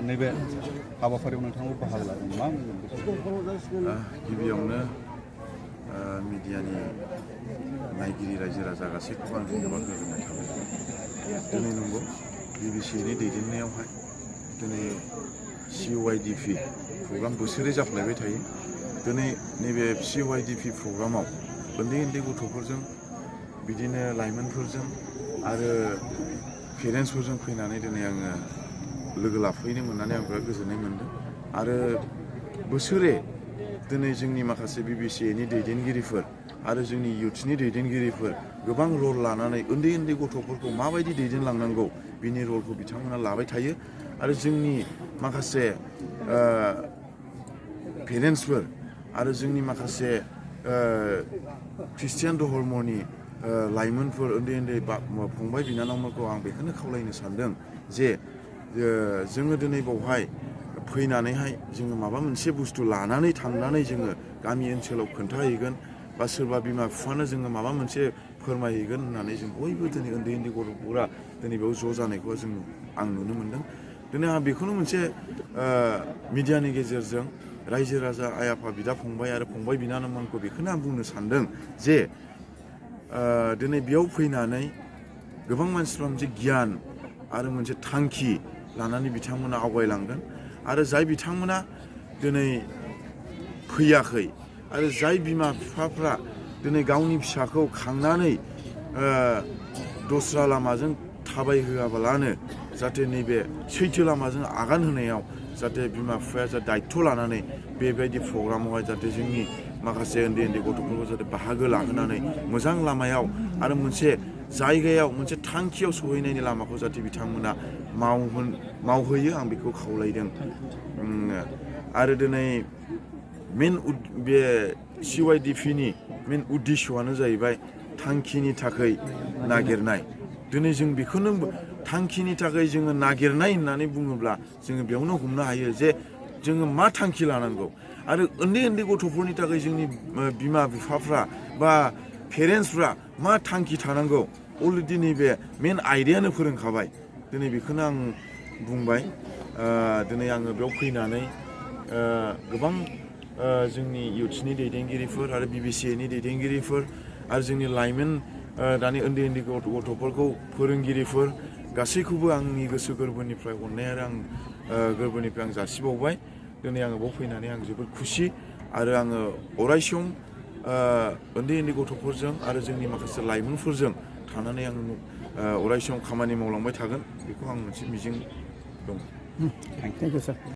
नैबे हाबाफारियाव नोंथाङाबो बाहागो लादों मा गिबियावनो मिडियानि नायगिरि रायजो राजा गासैखौबो आं जोबोद गोजोननाय थाबाय दिनै नंगौ बिबिसिनि दैदेननायावहाय दिनै CYDP प्रग्राम बोसोरै जाफ्लायबाय थायो दिनै नैबे CYDP प्रग्रामाव उन्दै उन्दै गथ'फोरजों बिदिनो लाइमोनफोरजों आरो पेरेन्टसफोरजों फैनानै दिनै आङो लोगो लाफैनो मोननानै आं बिराद गोजोननाय मोनदों आरो बोसोरे दिनै जोंनि माखासे बिबिसिनि दैदेनगिरिफोर आरो जोंनि इयुथ्सनि दैदेनगिरिफोर गोबां रल लानानै उन्दै उन्दै गथ'फोरखौ माबायदि दैदेनलांनांगौ बिनि रलखौ बिथांमोना लाबाय थायो आरो जोंनि माखासे पेरेन्टसफोर आरो जोंनि माखासे ख्रिस्टियान धर्मनि लाइमोनफोर उन्दै उन्दै फंबाय बिनानावमोनखौ आं बेखौनो खावलायनो सानदों जे जोङो दिनै बावहाय फैनानैहाय जोङो माबा मोनसे बुस्थु लानानै थांनानै जोङो गामि ओनसोलाव खोन्थाहैगोन बा सोरबा बिमा बिफानो जोङो माबा मोनसे फोरमायहैगोन होननानै जों बयबो दिनै उन्दै उन्दै गथ'फोरा दिनै बेयाव ज' जानायखौ आं नुनो मोनदों दिनै आं बेखौनो मोनसे मिडियानि गेजेरजों रायजो राजा आइ आफा बिदा फंबाय आरो फंबाय बिनानावमोनखौ बेखौनो आं बुंनो सानदों जे दिनै बेयाव फैनानै गोबां मानसिफ्रा मोनसे गियान आरो मोनसे थांखि लानानै बिथांमोना आवगायलांगोन आरो जाय बिथांमोना दिनै फैयाखै आरो जाय बिमा बिफाफ्रा दिनै गावनि फिसाखौ खांनानै दस्रा लामाजों थाबायहोआबालानो जाहाथे नैबे सैथो लामाजों आगान होनायाव जाहाथे बिमा बिफाया जा दायथ' लानानै बेबायदि प्रग्रामावहाय जाहाथे जोंनि माखासे उन्दै उन्दै गथ'फोरखौ जाहाथे बाहागो लाहोनानै मोजां लामायाव आरो मोनसे जायगायाव मोनसे थांखियाव सहैनायनि लामाखौ जाहाथे बिथांमोना मावहोयो आं बेखौ खावलायदों आरो दिनै बे CYDPनि मेन उद्देश्यआनो जाहैबाय थांखिनि थाखाय नागिरनाय दिनै जों बेखौनो थांखिनि थाखाय जोङो नागिरनाय होननानै बुङोब्ला जोङो बेयावनो हमनो हायो जे जोङो मा थांखि लानांगौ आरो उन्दै उन्दै गथ'फोरनि थाखाय जोंनि बिमा बिफाफ्रा बा पेरेन्टसफ्रा मा थांखि थानांगौ अलरेडि नैबे मेन आयदायानो फोरोंखाबाय दिनै बेखौनो आं बुंबाय दिनै आङो बेयाव फैनानै गोबां जोंनि इयुथ्सनि दैदेनगिरिफोर आरो बिबिसिनि दैदेनगिरिफोर आरो जोंनि लाइमोन दानि उन्दै उन्दै गथ'फोरखौ फोरोंगिरिफोर गासैखौबो आंनि गोसो गोरबोनिफ्राय अननाय आरो आं गोरबोनिफ्राय आं जासिबावबाय दिनै आङो बाव फैनानै आं जोबोद खुसि आरो आङो अरायसम उन्दै उन्दै गथ'फोरजों आरो जोंनि माखासे लाइमोनफोरजों थानानै आं अरायसम खामानि मावलांबाय थागोन बेखौ आं मोनसे मिजिं दं। Thank you sir.